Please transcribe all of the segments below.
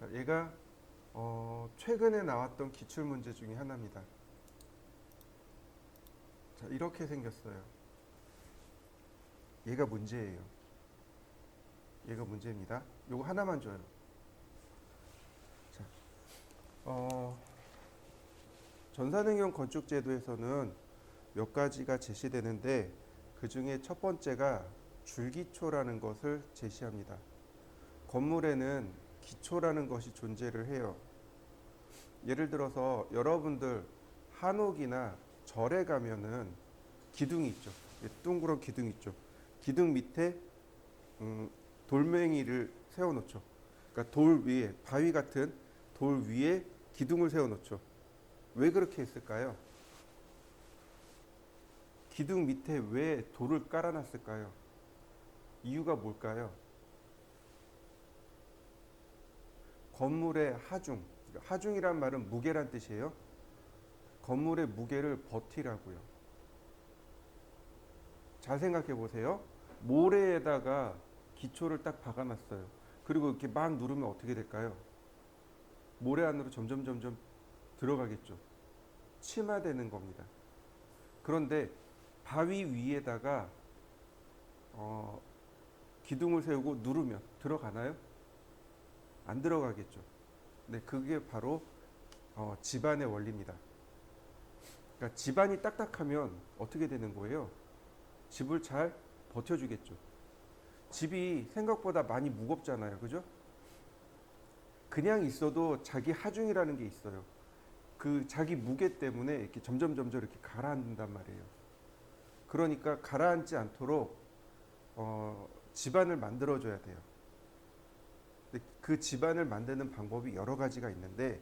자, 얘가 최근에 나왔던 기출문제 중에 하나입니다. 자, 이렇게 생겼어요. 얘가 문제예요. 얘가 문제입니다. 요거 하나만 줘요. 자, 전산응용 건축제도에서는 몇 가지가 제시되는데 그 중에 첫 번째가 줄기초라는 것을 제시합니다. 건물에는 기초라는 것이 존재를 해요. 예를 들어서 여러분들 한옥이나 절에 가면은 기둥이 있죠. 둥그런 기둥 있죠. 기둥 밑에 돌멩이를 세워놓죠. 그러니까 돌 위에 바위 같은 돌 위에 기둥을 세워놓죠. 왜 그렇게 했을까요? 기둥 밑에 왜 돌을 깔아놨을까요? 이유가 뭘까요? 건물의 하중, 하중이란 말은 무게란 뜻이에요. 건물의 무게를 버티라고요. 잘 생각해 보세요. 모래에다가 기초를 딱 박아놨어요. 그리고 이렇게 막 누르면 어떻게 될까요? 모래 안으로 점점 들어가겠죠. 침하되는 겁니다. 그런데 바위 위에다가 기둥을 세우고 누르면 들어가나요? 안 들어가겠죠. 네, 그게 바로 집안의 원리입니다. 그러니까 집안이 딱딱하면 어떻게 되는 거예요? 집을 잘 버텨주겠죠. 집이 생각보다 많이 무겁잖아요. 그죠? 그냥 있어도 자기 하중이라는 게 있어요. 그 자기 무게 때문에 이렇게 점점 이렇게 가라앉는단 말이에요. 그러니까 가라앉지 않도록 집안을 만들어줘야 돼요. 근데 그 집안을 만드는 방법이 여러 가지가 있는데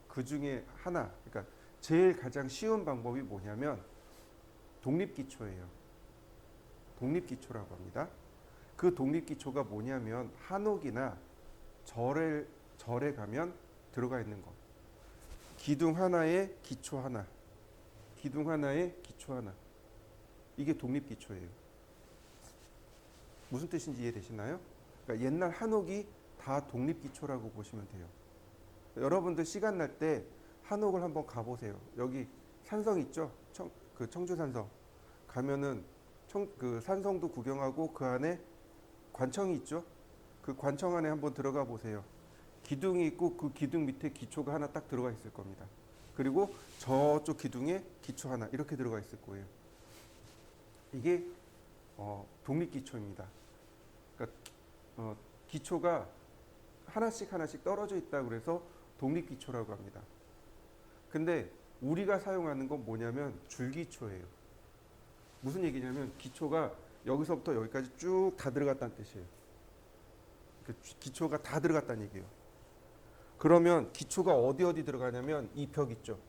그 중에 하나, 그러니까 제일 가장 쉬운 방법이 뭐냐면 독립기초예요. 독립기초라고 합니다. 그 독립기초가 뭐냐면 한옥이나 절에 가면 들어가 있는 것. 기둥 하나에 기초 하나. 기둥 하나에 기초 하나. 이게 독립기초예요. 무슨 뜻인지 이해되시나요? 그러니까 옛날 한옥이 다 독립기초라고 보시면 돼요. 여러분들 시간 날 때 한옥을 한번 가보세요. 여기 산성 있죠? 그 청주 산성. 가면은 그 산성도 구경하고 그 안에 관청이 있죠? 그 관청 안에 한번 들어가 보세요. 기둥이 있고 그 기둥 밑에 기초가 하나 딱 들어가 있을 겁니다. 그리고 저쪽 기둥에 기초 하나 이렇게 들어가 있을 거예요. 이게 독립기초입니다. 그러니까 기초가 하나씩 떨어져 있다고 그래서 독립기초라고 합니다. 근데 우리가 사용하는 건 뭐냐면 줄기초예요. 무슨 얘기냐면 기초가 여기서부터 여기까지 쭉 다 들어갔다는 뜻이에요. 기초가 다 들어갔다는 얘기예요. 그러면 기초가 어디 들어가냐면 이 벽 있죠.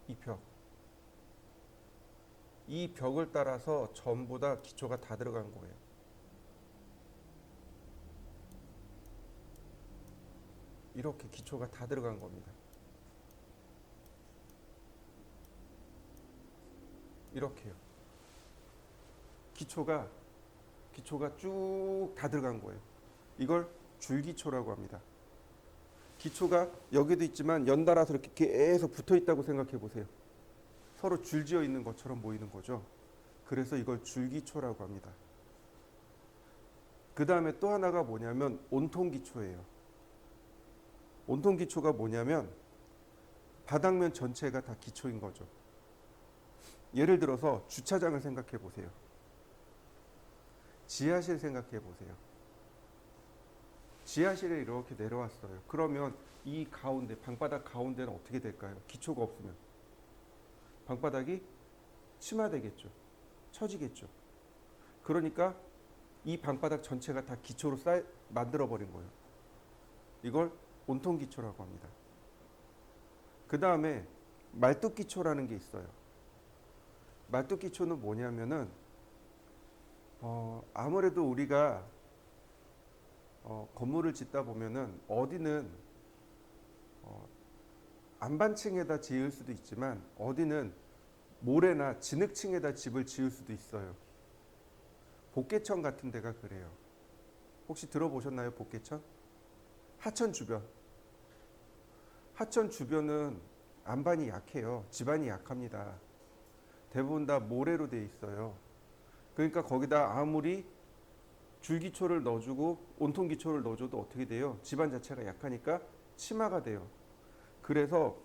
이 벽. 이 벽을 따라서 전부 다 기초가 다 들어간 거예요. 이렇게 기초가 다 들어간 겁니다. 이렇게요. 기초가 쭉 다 들어간 거예요. 이걸 줄기초라고 합니다. 기초가 여기도 있지만 연달아서 이렇게 계속 붙어 있다고 생각해 보세요. 서로 줄지어 있는 것처럼 보이는 거죠. 그래서 이걸 줄기초라고 합니다. 그 다음에 또 하나가 뭐냐면 온통기초예요. 온통기초가 뭐냐면 바닥면 전체가 다 기초인 거죠. 예를 들어서 주차장을 생각해 보세요. 지하실 생각해 보세요. 지하실에 이렇게 내려왔어요. 그러면 이 가운데, 방바닥 가운데는 어떻게 될까요? 기초가 없으면. 방바닥이 침하되겠죠. 처지겠죠. 그러니까 이 방바닥 전체가 다 기초로 만들어버린 거예요. 이걸 온통기초라고 합니다. 그 다음에 말뚝기초라는 게 있어요. 말뚝기초는 뭐냐면은 아무래도 우리가 건물을 짓다 보면은 어디는 안반층에다 지을 수도 있지만 어디는 모래나 진흙층에다 집을 지을 수도 있어요. 복개천 같은 데가 그래요. 혹시 들어보셨나요, 복개천? 하천 주변. 하천 주변은 안반이 약해요. 지반이 약합니다. 대부분 다 모래로 돼 있어요. 그러니까 거기다 아무리 줄기초를 넣어주고 온통기초를 넣어줘도 어떻게 돼요? 지반 자체가 약하니까 침하가 돼요. 그래서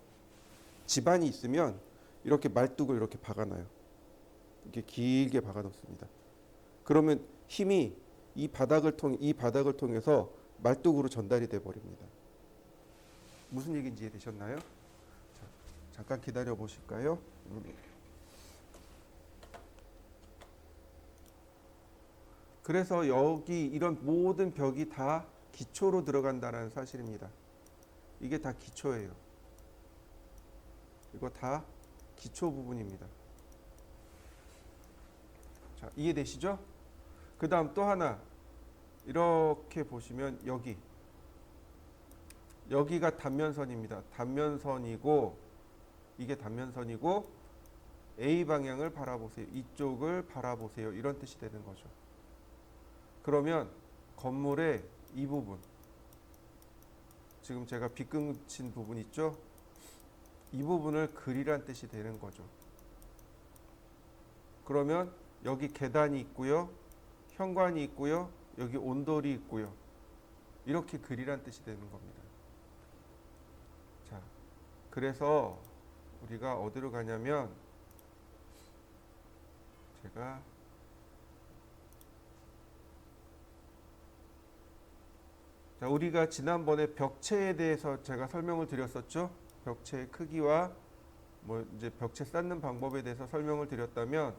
지반이 있으면 이렇게 말뚝을 이렇게 박아놔요. 이렇게 길게 박아놓습니다. 그러면 힘이 이 바닥을 통해서 말뚝으로 전달이 돼 버립니다. 무슨 얘기인지 이해되셨나요? 자, 잠깐 기다려 보실까요? 그래서 여기 이런 모든 벽이 다 기초로 들어간다는 사실입니다. 이게 다 기초예요. 이거 다 기초 부분입니다. 자, 이해되시죠? 그 다음 또 하나 이렇게 보시면 여기가 단면선입니다. 단면선이고 이게 단면선이고 A 방향을 바라보세요. 이쪽을 바라보세요. 이런 뜻이 되는 거죠. 그러면 건물의 이 부분, 지금 제가 빗금친 부분 있죠? 이 부분을 그리란 뜻이 되는 거죠. 그러면 여기 계단이 있고요. 현관이 있고요. 여기 온돌이 있고요. 이렇게 그리란 뜻이 되는 겁니다. 자, 그래서 우리가 어디로 가냐면 제가 자, 우리가 지난번에 벽체에 대해서 제가 설명을 드렸었죠. 벽체의 크기와 뭐 이제 벽체 쌓는 방법에 대해서 설명을 드렸다면,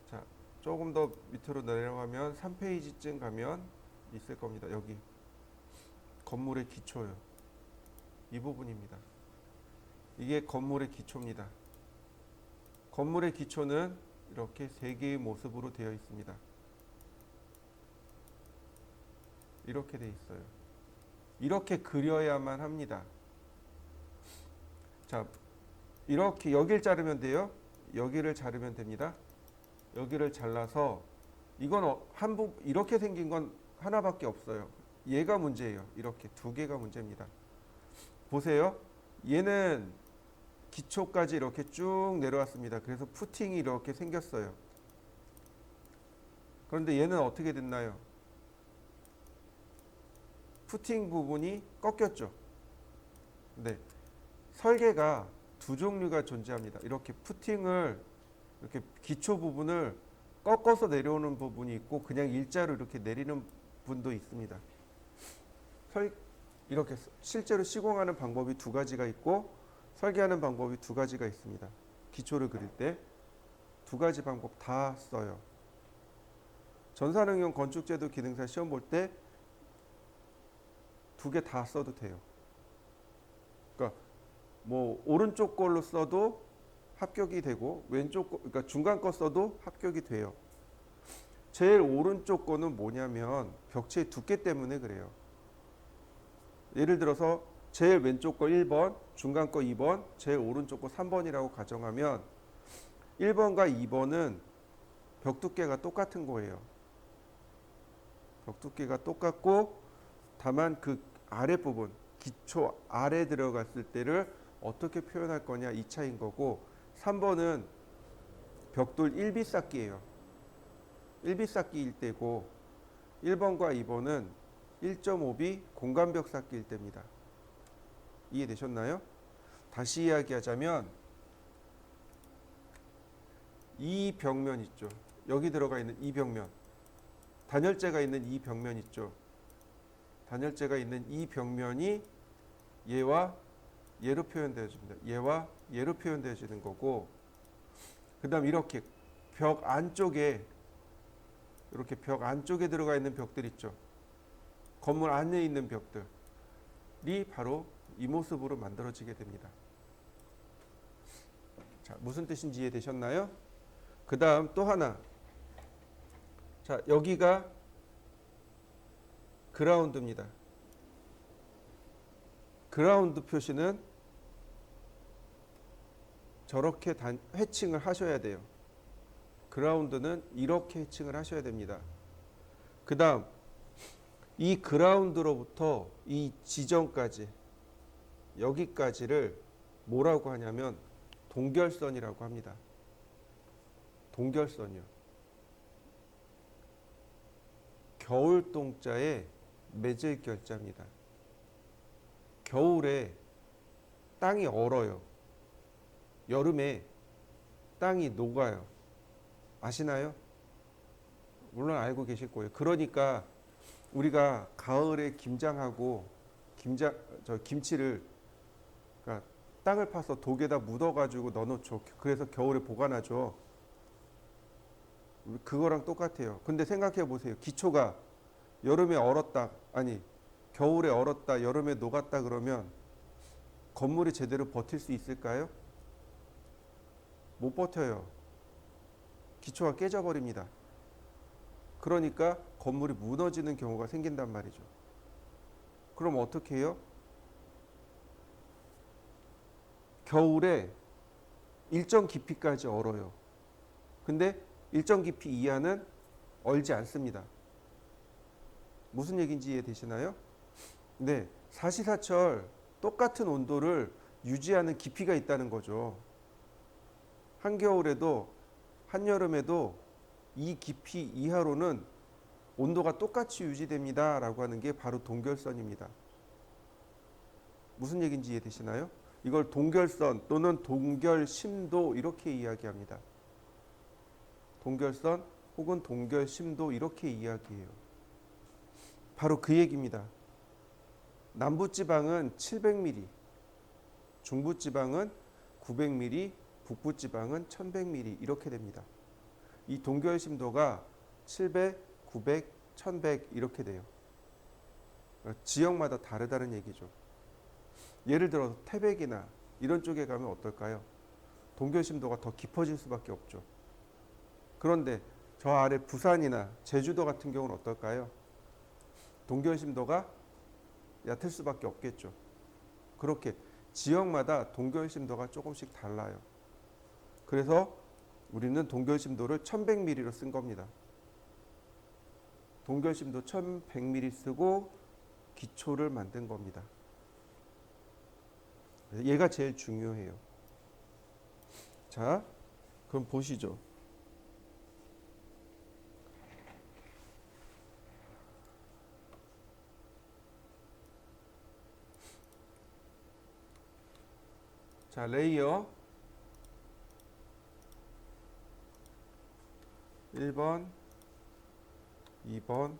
자, 조금 더 밑으로 내려가면 3페이지쯤 가면 있을 겁니다. 여기 건물의 기초요. 이 부분입니다. 이게 건물의 기초입니다. 건물의 기초는 이렇게 세 개의 모습으로 되어 있습니다. 이렇게 돼 있어요. 이렇게 그려야만 합니다. 자, 이렇게 여기를 자르면 돼요. 여기를 자르면 됩니다. 여기를 잘라서 이건 이렇게 생긴 건 하나밖에 없어요. 얘가 문제예요. 이렇게 두 개가 문제입니다. 보세요. 얘는 기초까지 이렇게 쭉 내려왔습니다. 그래서 푸팅이 이렇게 생겼어요. 그런데 얘는 어떻게 됐나요? 푸팅 부분이 꺾였죠. 네, 설계가 두 종류가 존재합니다. 이렇게 푸팅을 이렇게 기초 부분을 꺾어서 내려오는 부분이 있고 그냥 일자로 이렇게 내리는 분도 있습니다. 이렇게 실제로 시공하는 방법이 두 가지가 있고 설계하는 방법이 두 가지가 있습니다. 기초를 그릴 때 두 가지 방법 다 써요. 전산응용 건축제도 기능사 시험 볼 때 두 개 다 써도 돼요. 그러니까 뭐 오른쪽 걸로 써도 합격이 되고 그러니까 중간 거 써도 합격이 돼요. 제일 오른쪽 거는 뭐냐면 벽체의 두께 때문에 그래요. 예를 들어서 제일 왼쪽 거 1번, 중간 거 2번, 제일 오른쪽 거 3번이라고 가정하면 1번과 2번은 벽 두께가 똑같은 거예요. 벽 두께가 똑같고 다만 그 아랫부분, 기초 아래 들어갔을 때를 어떻게 표현할 거냐 이 차이인 거고 3번은 벽돌 1비 쌓기예요. 1비 쌓기일 때고 1번과 2번은 1.5비 공간벽 쌓기일 때입니다. 이해되셨나요? 다시 이야기하자면 이 벽면 있죠. 여기 들어가 있는 이 벽면, 단열재가 있는 이 벽면 있죠. 단열재가 있는 이 벽면이 얘와 얘로 표현되어집니다. 얘와 얘로 표현되어지는 거고, 그 다음 이렇게 벽 안쪽에 이렇게 벽 안쪽에 들어가 있는 벽들 있죠. 건물 안에 있는 벽들이 바로 이 모습으로 만들어지게 됩니다. 자, 무슨 뜻인지 이해되셨나요? 그 다음 또 하나. 자, 여기가 그라운드입니다. 그라운드 표시는 저렇게 회칭을 하셔야 돼요. 그라운드는 이렇게 회칭을 하셔야 됩니다. 그 다음 이 그라운드로부터 이 지점까지 여기까지를 뭐라고 하냐면 동결선이라고 합니다. 동결선이요. 겨울동자에 맺을 결자입니다. 겨울에 땅이 얼어요. 여름에 땅이 녹아요. 아시나요? 물론 알고 계실 거예요. 그러니까 우리가 가을에 김장하고 김치를 그러니까 땅을 파서 독에다 묻어가지고 넣어놓죠. 그래서 겨울에 보관하죠. 그거랑 똑같아요. 근데 생각해 보세요. 기초가 여름에 얼었다, 아니 겨울에 얼었다, 여름에 녹았다 그러면 건물이 제대로 버틸 수 있을까요? 못 버텨요. 기초가 깨져버립니다. 그러니까 건물이 무너지는 경우가 생긴단 말이죠. 그럼 어떻게 해요? 겨울에 일정 깊이까지 얼어요. 근데 일정 깊이 이하는 얼지 않습니다. 무슨 얘기인지 이해되시나요? 네, 사시사철 똑같은 온도를 유지하는 깊이가 있다는 거죠. 한겨울에도 한여름에도 이 깊이 이하로는 온도가 똑같이 유지됩니다 라고 하는 게 바로 동결선입니다. 무슨 얘기인지 이해되시나요? 이걸 동결선 또는 동결심도 이렇게 이야기합니다. 동결선 혹은 동결심도 이렇게 이야기해요. 바로 그 얘기입니다. 남부지방은 700mm, 중부지방은 900mm, 북부지방은 1100mm 이렇게 됩니다. 이 동결심도가 700, 900, 1100 이렇게 돼요. 지역마다 다르다는 얘기죠. 예를 들어서 태백이나 이런 쪽에 가면 어떨까요? 동결심도가 더 깊어질 수밖에 없죠. 그런데 저 아래 부산이나 제주도 같은 경우는 어떨까요? 동결심도가 얕을 수밖에 없겠죠. 그렇게 지역마다 동결심도가 조금씩 달라요. 그래서 우리는 동결심도를 1100mm로 쓴 겁니다. 동결심도 1100mm 쓰고 기초를 만든 겁니다. 얘가 제일 중요해요. 자, 그럼 보시죠. 자, 레이어 1번, 2번,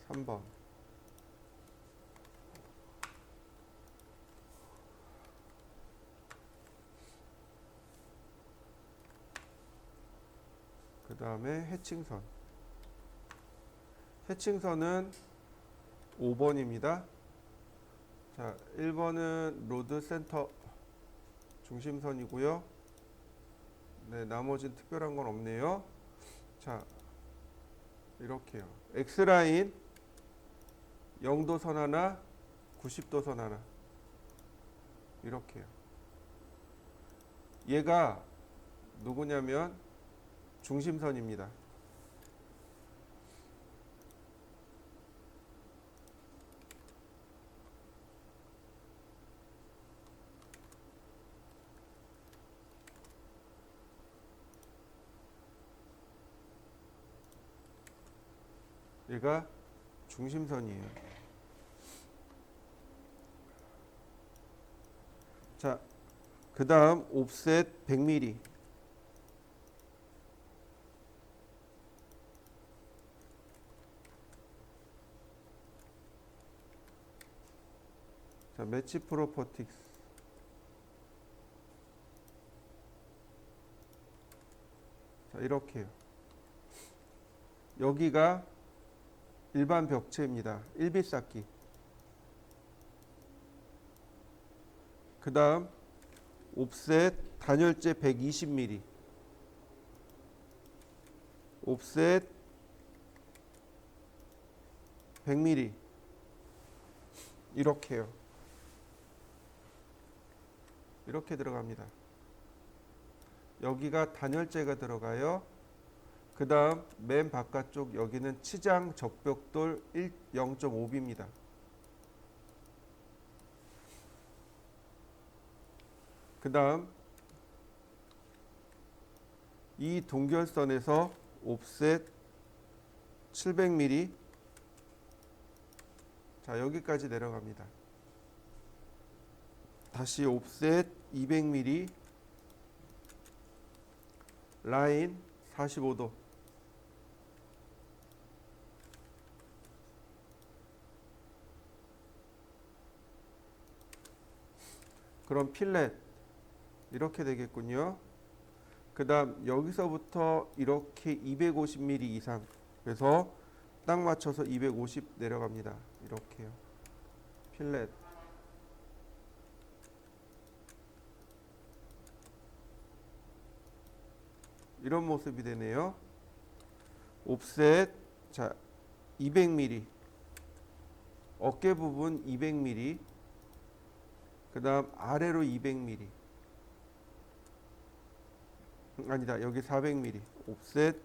3번. 그 다음에 해칭선. 해칭선은 5번입니다. 자, 1번은 로드 센터 중심선이고요. 네, 나머지는 특별한 건 없네요. 자, 이렇게요. X라인 0도선 하나, 90도선 하나. 이렇게요. 얘가 누구냐면 중심선입니다. 얘가 중심선이에요. 자, 그 다음 옵셋 100mm. 자, 매치 프로퍼틱스. 자, 이렇게요. 여기가 일반 벽체입니다. 일비쌓기. 그 다음 옵셋 단열재 120mm. 옵셋 100mm. 이렇게요. 이렇게 들어갑니다. 여기가 단열재가 들어가요. 그 다음 맨 바깥쪽 여기는 치장 적벽돌 0.5B입니다. 그 다음 이 동결선에서 옵셋 700mm, 자 여기까지 내려갑니다. 다시 옵셋 200mm, 라인 45도, 그럼 필렛 이렇게 되겠군요. 그 다음 여기서부터 이렇게 250mm 이상, 그래서 딱 맞춰서 250 내려갑니다. 이렇게요. 필렛. 이런 모습이 되네요. 옵셋, 자 200mm, 어깨 부분 200mm, 그 다음 아래로 200mm, 아니다 여기 400mm, 옵셋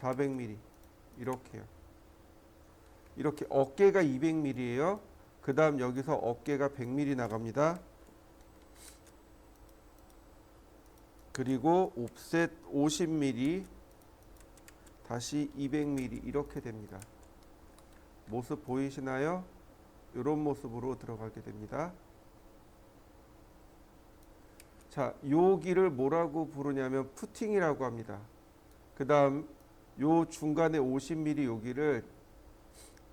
400mm, 이렇게요. 이렇게 어깨가 200mm예요. 그 다음 여기서 어깨가 100mm 나갑니다. 그리고 옵셋 50mm, 다시 200mm, 이렇게 됩니다. 모습 보이시나요? 이런 모습으로 들어가게 됩니다. 자, 여기를 뭐라고 부르냐면 푸팅이라고 합니다. 그 다음 요 중간에 50mm 여기를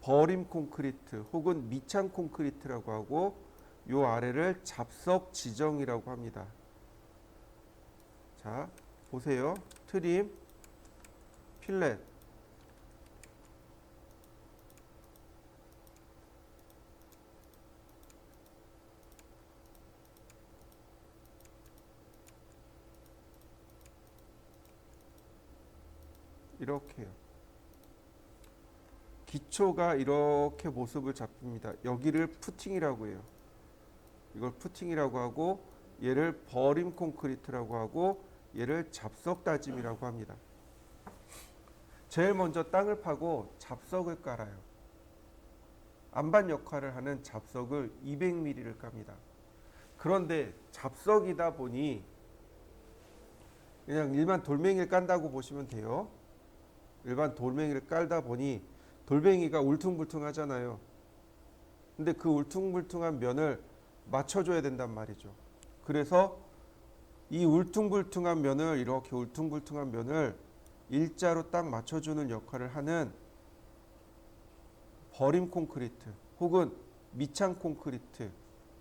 버림 콘크리트 혹은 밑창 콘크리트라고 하고, 요 아래를 잡석 지정이라고 합니다. 자, 보세요. 트림, 필렛. 이렇게요. 기초가 이렇게 모습을 잡힙니다. 여기를 푸팅이라고 해요. 이걸 푸팅이라고 하고, 얘를 버림 콘크리트라고 하고, 얘를 잡석 다짐이라고 합니다. 제일 먼저 땅을 파고 잡석을 깔아요. 안반 역할을 하는 잡석을 200mm를 깝니다. 그런데 잡석이다 보니 그냥 일반 돌멩이를 깐다고 보시면 돼요. 일반 돌멩이를 깔다 보니 돌멩이가 울퉁불퉁 하잖아요. 근데 그 울퉁불퉁한 면을 맞춰줘야 된단 말이죠. 그래서 이 울퉁불퉁한 면을, 이렇게 울퉁불퉁한 면을 일자로 딱 맞춰주는 역할을 하는 버림 콘크리트 혹은 밑창 콘크리트,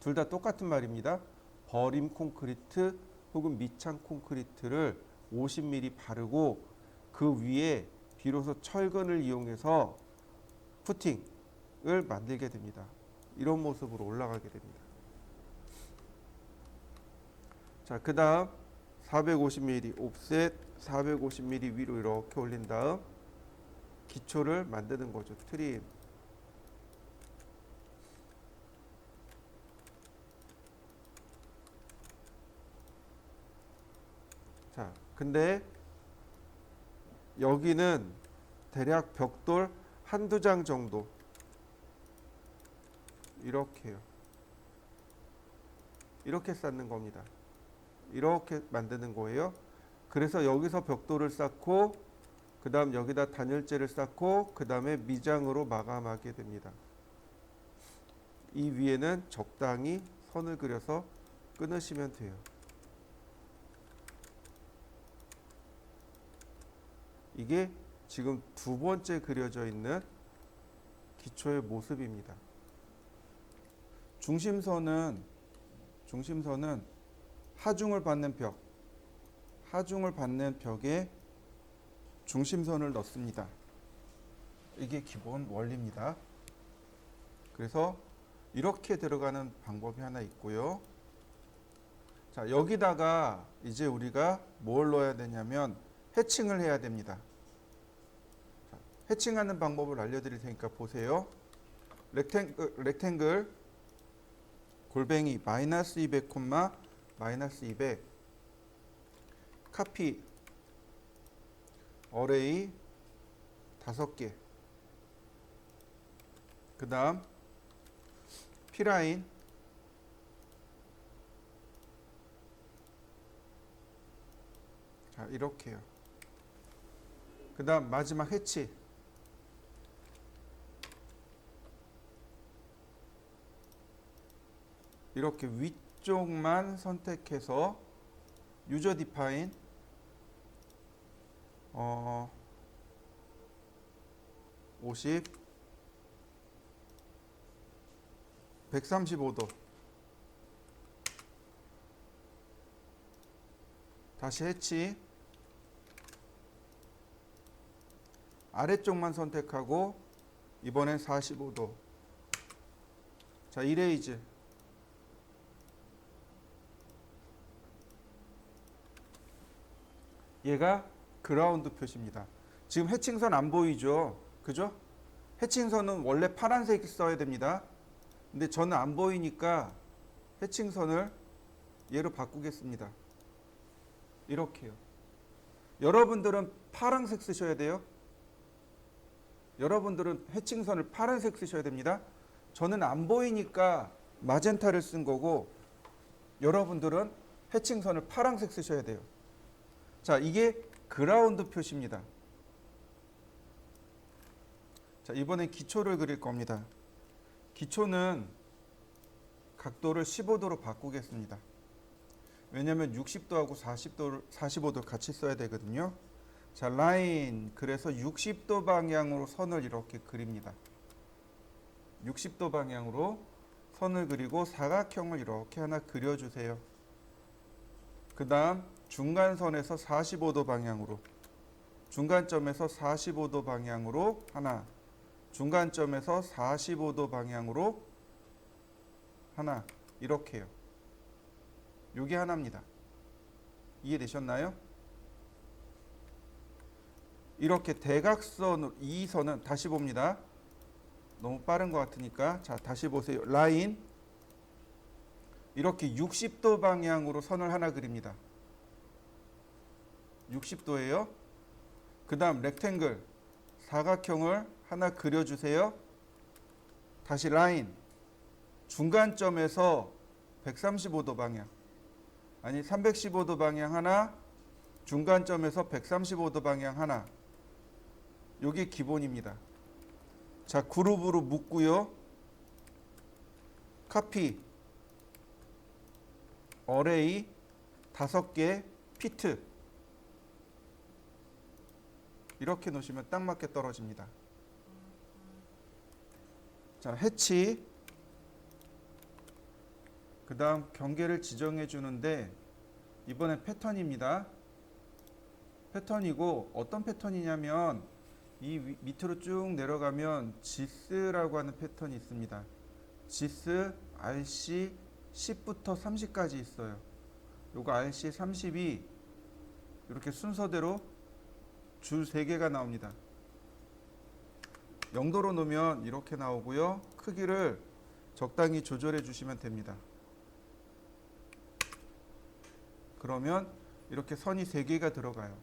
둘 다 똑같은 말입니다. 버림 콘크리트 혹은 밑창 콘크리트를 50mm 바르고 그 위에 비로소 철근을 이용해서 푸팅을 만들게 됩니다. 이런 모습으로 올라가게 됩니다. 자, 그 다음 450mm, 옵셋 450mm 위로 이렇게 올린 다음 기초를 만드는 거죠. 트림. 자, 근데 여기는 대략 벽돌 한두 장 정도, 이렇게요. 이렇게 쌓는 겁니다. 이렇게 만드는 거예요. 그래서 여기서 벽돌을 쌓고, 그 다음 여기다 단열재를 쌓고, 그 다음에 미장으로 마감하게 됩니다. 이 위에는 적당히 선을 그려서 끊으시면 돼요. 이게 지금 두 번째 그려져 있는 기초의 모습입니다. 중심선은 하중을 받는 벽, 하중을 받는 벽에 중심선을 넣습니다. 이게 기본 원리입니다. 그래서 이렇게 들어가는 방법이 하나 있고요. 자, 여기다가 이제 우리가 뭘 넣어야 되냐면 해칭을 해야 됩니다. 자, 해칭하는 방법을 알려드릴 테니까 보세요. 렉탱글 골뱅이 -200, -200 카피 어레이 5개. 그 다음 P라인 자 이렇게요. 그 다음 마지막 해치 이렇게 위쪽만 선택해서 유저 디파인 50 135도 다시 해치 아래쪽만 선택하고 이번엔 45도 자 이레이즈 얘가 그라운드 표시입니다. 지금 해칭선 안 보이죠? 그죠? 해칭선은 원래 파란색 써야 됩니다. 근데 저는 안 보이니까 해칭선을 얘로 바꾸겠습니다. 이렇게요. 여러분들은 파란색 쓰셔야 돼요. 여러분들은 해칭선을 파란색 쓰셔야 됩니다. 저는 안 보이니까 마젠타를 쓴 거고 여러분들은 해칭선을 파란색 쓰셔야 돼요. 자, 이게 그라운드 표시입니다. 자, 이번엔 기초를 그릴 겁니다. 기초는 각도를 15도로 바꾸겠습니다. 왜냐하면 60도하고 45도 같이 써야 되거든요. 자, 라인 그래서 60도 방향으로 선을 이렇게 그립니다. 60도 방향으로 선을 그리고 사각형을 이렇게 하나 그려주세요. 그 다음 중간선에서 45도 방향으로 중간점에서 45도 방향으로 하나 중간점에서 45도 방향으로 하나 이렇게요. 요게 하나입니다. 이해되셨나요? 이렇게 대각선으로 이 선은 다시 봅니다. 너무 빠른 것 같으니까 자 다시 보세요. 라인 이렇게 60도 방향으로 선을 하나 그립니다. 60도예요. 그 다음 렉탱글 사각형을 하나 그려주세요. 다시 라인 중간점에서 135도 방향 아니 315도 방향 하나 중간점에서 135도 방향 하나 요게 기본입니다. 자 그룹으로 묶고요. 카피 어레이 5개 피트 이렇게 놓으시면 딱 맞게 떨어집니다. 자 해치 그 다음 경계를 지정해 주는데 이번엔 패턴입니다. 패턴이고 어떤 패턴이냐면 이 밑으로 쭉 내려가면 지스라고 하는 패턴이 있습니다. 지스, RC, 10부터 30까지 있어요. 요거 RC 30이 이렇게 순서대로 줄 3개가 나옵니다. 0도로 놓으면 이렇게 나오고요. 크기를 적당히 조절해 주시면 됩니다. 그러면 이렇게 선이 3개가 들어가요.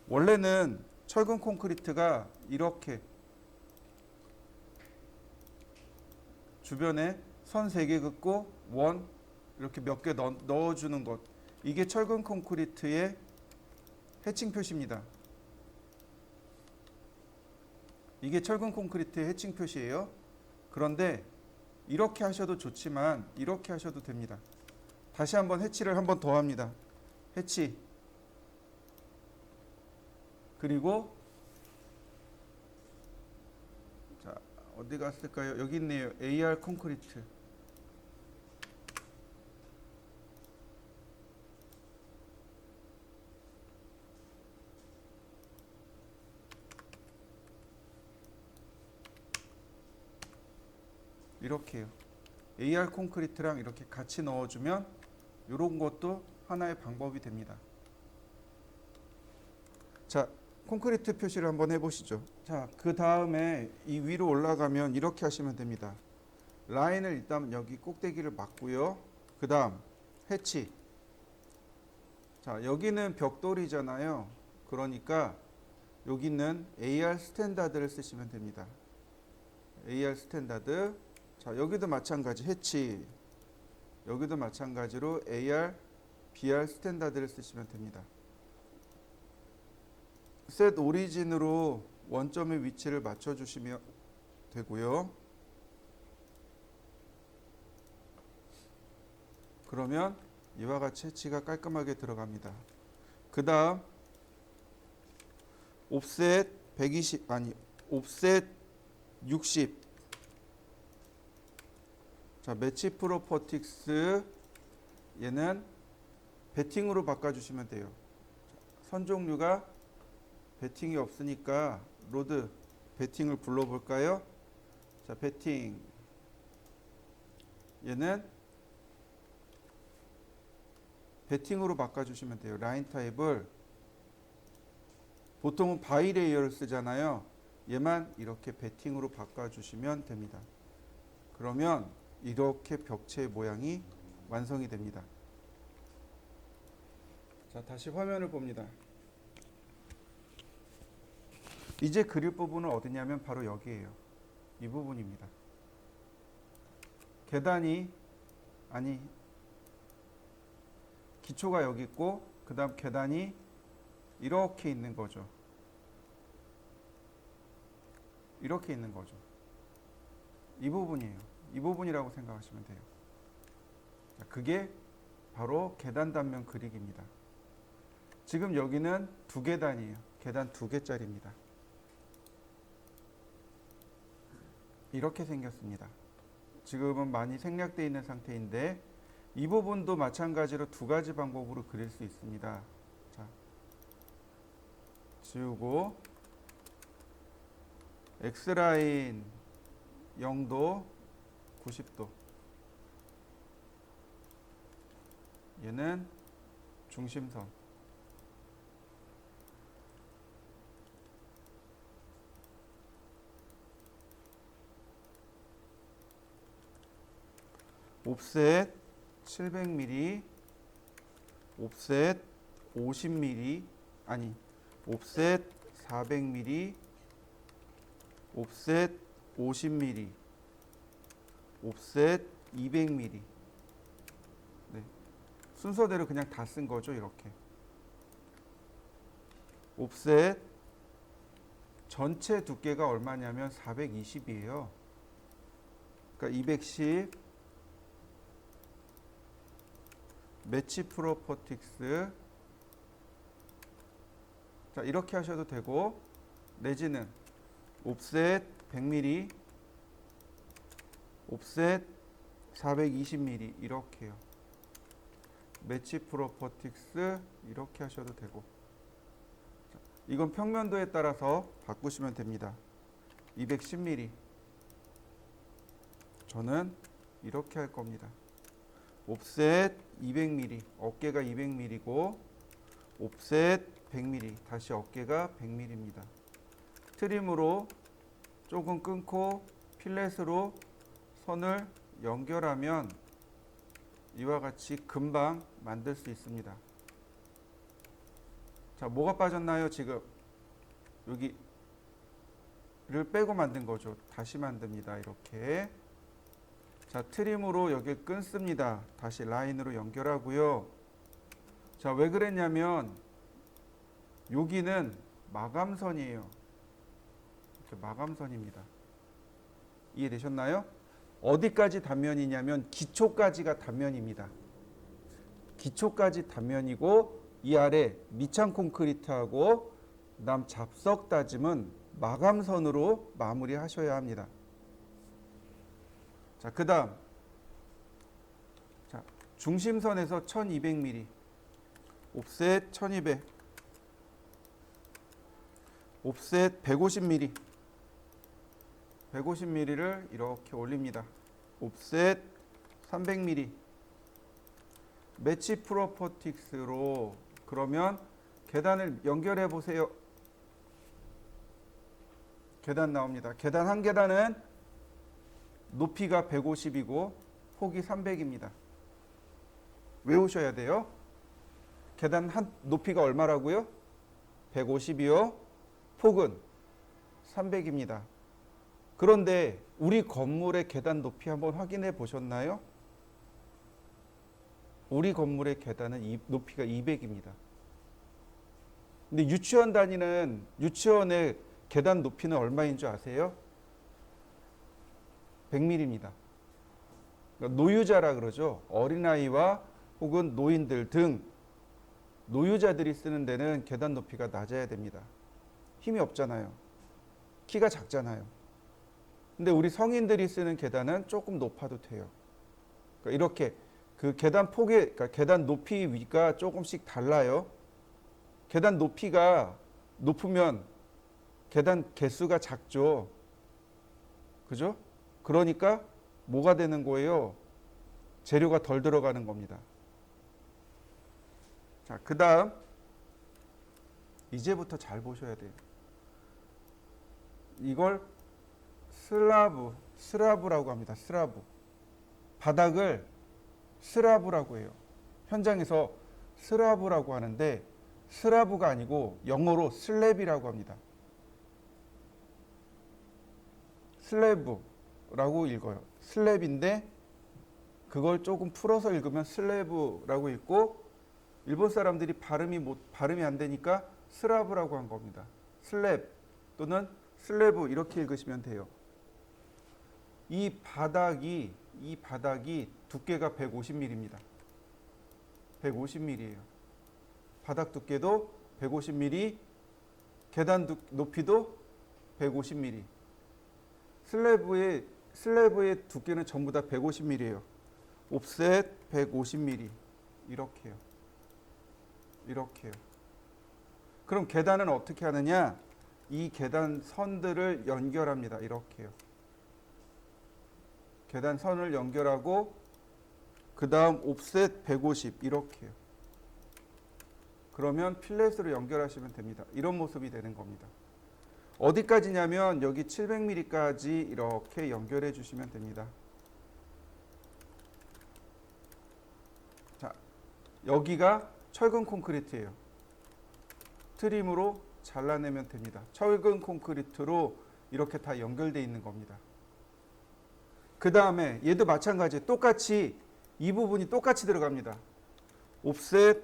원래는 철근 콘크리트가 이렇게 주변에 선 3개 긋고 원 이렇게 몇 개 넣어주는 것 이게 철근 콘크리트의 해칭 표시입니다. 이게 철근 콘크리트의 해칭 표시예요. 그런데 이렇게 하셔도 좋지만 이렇게 하셔도 됩니다. 다시 한번 해치를 한번 더 합니다. 해치 그리고 자 어디 갔을까요? 여기 있네요. AR 콘크리트 이렇게요. AR 콘크리트랑 이렇게 같이 넣어주면 이런 것도 하나의 방법이 됩니다. 자, 콘크리트 표시를 한번 해보시죠. 자, 그 다음에 이 위로 올라가면 이렇게 하시면 됩니다. 라인을 일단 여기 꼭대기를 막고요. 그 다음 해치. 자, 여기는 벽돌이잖아요. 그러니까 여기 있는 AR 스탠다드를 쓰시면 됩니다. AR 스탠다드. 자, 여기도 마찬가지 해치. 여기도 마찬가지로 AR, BR 스탠다드를 쓰시면 됩니다. 셋 오리진으로 원점의 위치를 맞춰주시면 되고요. 그러면 이와 같이 해치가 깔끔하게 들어갑니다. 그 다음 옵셋 120 아니 옵셋 60. 자, 매치 프로퍼틱스 얘는 베팅으로 바꿔주시면 돼요. 선 종류가 베팅이 없으니까 로드 베팅을 불러볼까요? 자, 베팅 얘는 베팅으로 바꿔주시면 돼요. 라인 타입을 보통은 바이레이어를 쓰잖아요. 얘만 이렇게 베팅으로 바꿔주시면 됩니다. 그러면 이렇게 벽체의 모양이 완성이 됩니다. 자, 다시 화면을 봅니다. 이제 그릴 부분은 어디냐면 바로 여기에요. 이 부분입니다. 계단이 아니 기초가 여기 있고 그 다음 계단이 이렇게 있는 거죠. 이렇게 있는 거죠. 이 부분이에요. 이 부분이라고 생각하시면 돼요. 자, 그게 바로 계단 단면 그리기입니다. 지금 여기는 두 계단이에요. 계단 두 개짜리입니다. 이렇게 생겼습니다. 지금은 많이 생략되어 있는 상태인데 이 부분도 마찬가지로 두 가지 방법으로 그릴 수 있습니다. 자, 지우고 X라인 0도 90도 얘는 중심선 옵셋 700mm 옵셋 50mm 아니 옵셋 400mm 옵셋 50mm 옵셋 200mm 네. 순서대로 그냥 다 쓴 거죠. 이렇게 옵셋 전체 두께가 얼마냐면 420이에요. 그러니까 210 매치 프로퍼틱스 자, 이렇게 하셔도 되고 내지는 옵셋 100mm 옵셋 420mm 이렇게요. 매치 프로퍼틱스 이렇게 하셔도 되고 자, 이건 평면도에 따라서 바꾸시면 됩니다. 210mm 저는 이렇게 할 겁니다. 옵셋 200mm 어깨가 200mm고 옵셋 100mm 다시 어깨가 100mm입니다. 트림으로 조금 끊고 필렛으로 선을 연결하면 이와 같이 금방 만들 수 있습니다. 자, 뭐가 빠졌나요? 지금 여기를 빼고 만든 거죠. 다시 만듭니다. 이렇게 자, 트림으로 여기 끊습니다. 다시 라인으로 연결하고요. 자, 왜 그랬냐면 여기는 마감선이에요. 이렇게 마감선입니다. 이해되셨나요? 어디까지 단면이냐면 기초까지가 단면입니다. 기초까지 단면이고 이 아래 미창 콘크리트하고 그다음 잡석 다짐은 마감선으로 마무리하셔야 합니다. 자, 그다음 자, 중심선에서 1200mm 옵셋 1200 옵셋 150mm 150mm를 이렇게 올립니다. 옵셋 300mm 매치 프로퍼틱스로 그러면 계단을 연결해 보세요. 계단 나옵니다. 계단 한 계단은 높이가 150이고 폭이 300입니다. 외우셔야 돼요. 계단 한 높이가 얼마라고요? 150이요. 폭은 300입니다. 그런데 우리 건물의 계단 높이 한번 확인해 보셨나요? 우리 건물의 계단은 높이가 200입니다. 근데 유치원 다니는 유치원의 계단 높이는 얼마인 줄 아세요? 100mm입니다. 그러니까 노유자라 그러죠. 어린아이와 혹은 노인들 등 노유자들이 쓰는 데는 계단 높이가 낮아야 됩니다. 힘이 없잖아요. 키가 작잖아요. 근데 우리 성인들이 쓰는 계단은 조금 높아도 돼요. 그러니까 이렇게 그 계단 폭의, 그러니까 계단 높이 위가 조금씩 달라요. 계단 높이가 높으면 계단 개수가 작죠. 그죠? 그러니까 뭐가 되는 거예요? 재료가 덜 들어가는 겁니다. 자, 그 다음 이제부터 잘 보셔야 돼요. 이걸 스라브라고 합니다. 스라브. 바닥을 스라브라고 해요. 현장에서 스라브라고 하는데 스라브가 아니고 영어로 슬랩이라고 합니다. 슬래브라고 읽어요. 슬랩인데 그걸 조금 풀어서 읽으면 슬래브라고 읽고 일본 사람들이 발음이 안 되니까 스라브라고 한 겁니다. 슬랩 또는 슬래브 이렇게 읽으시면 돼요. 이 바닥이 두께가 150mm입니다. 150mm예요. 바닥 두께도 150mm, 계단 높이도 150mm. 슬래브의 두께는 전부 다 150mm예요. 옵셋 150mm. 이렇게요. 이렇게요. 그럼 계단은 어떻게 하느냐? 이 계단 선들을 연결합니다. 이렇게요. 계단 선을 연결하고 그 다음 옵셋 150 이렇게요. 그러면 필렛으로 연결하시면 됩니다. 이런 모습이 되는 겁니다. 어디까지냐면 여기 700mm까지 이렇게 연결해 주시면 됩니다. 자, 여기가 철근 콘크리트예요. 트림으로 잘라내면 됩니다. 철근 콘크리트로 이렇게 다 연결되어 있는 겁니다. 그 다음에 얘도 마찬가지 똑같이 이 부분이 똑같이 들어갑니다. 옵셋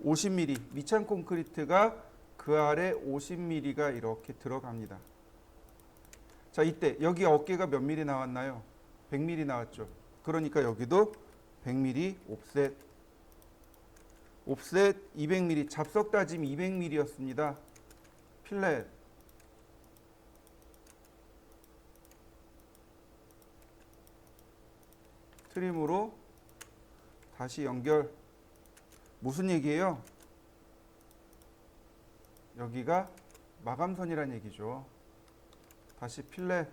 50mm 미창 콘크리트가 그 아래 50mm가 이렇게 들어갑니다. 자, 이때 여기 어깨가 몇 mm 나왔나요? 100mm 나왔죠. 그러니까 여기도 100mm 옵셋 200mm 잡석 다짐 200mm였습니다. 필렛 트림으로 다시 연결. 무슨 얘기예요? 여기가 마감선이란 얘기죠. 다시 필렛.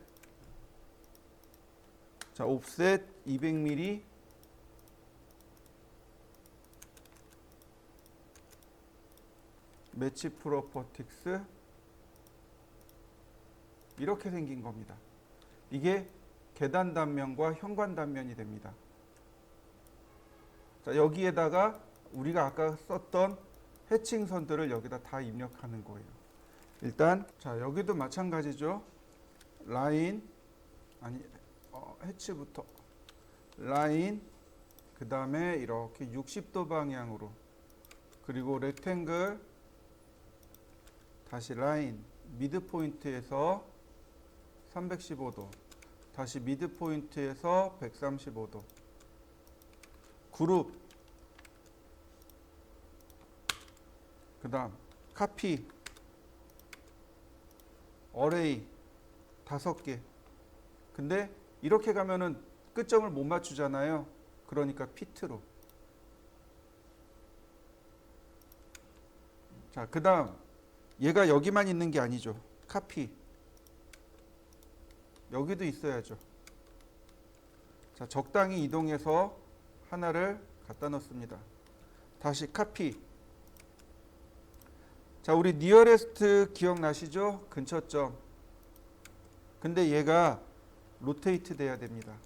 자, 옵셋 200mm 매치 프로퍼틱스 이렇게 생긴 겁니다. 이게 계단 단면과 현관 단면이 됩니다. 자, 여기에다가 우리가 아까 썼던 해칭선들을 여기다 다 입력하는 거예요. 일단 자, 여기도 마찬가지죠. 라인 해치부터 라인 그 다음에 이렇게 60도 방향으로 그리고 렉탱글 다시 라인 미드 포인트에서 315도 다시 미드 포인트에서 135도 그룹 그 다음 카피 어레이 5개. 근데 이렇게 가면은 끝점을 못 맞추잖아요. 그러니까 피트로. 자, 그 다음 얘가 여기만 있는 게 아니죠. 카피 여기도 있어야죠. 자, 적당히 이동해서 하나를 갖다 놓습니다. 다시 카피. 자, 우리 니어레스트 기억나시죠? 근처점. 근데 얘가 로테이트 돼야 됩니다.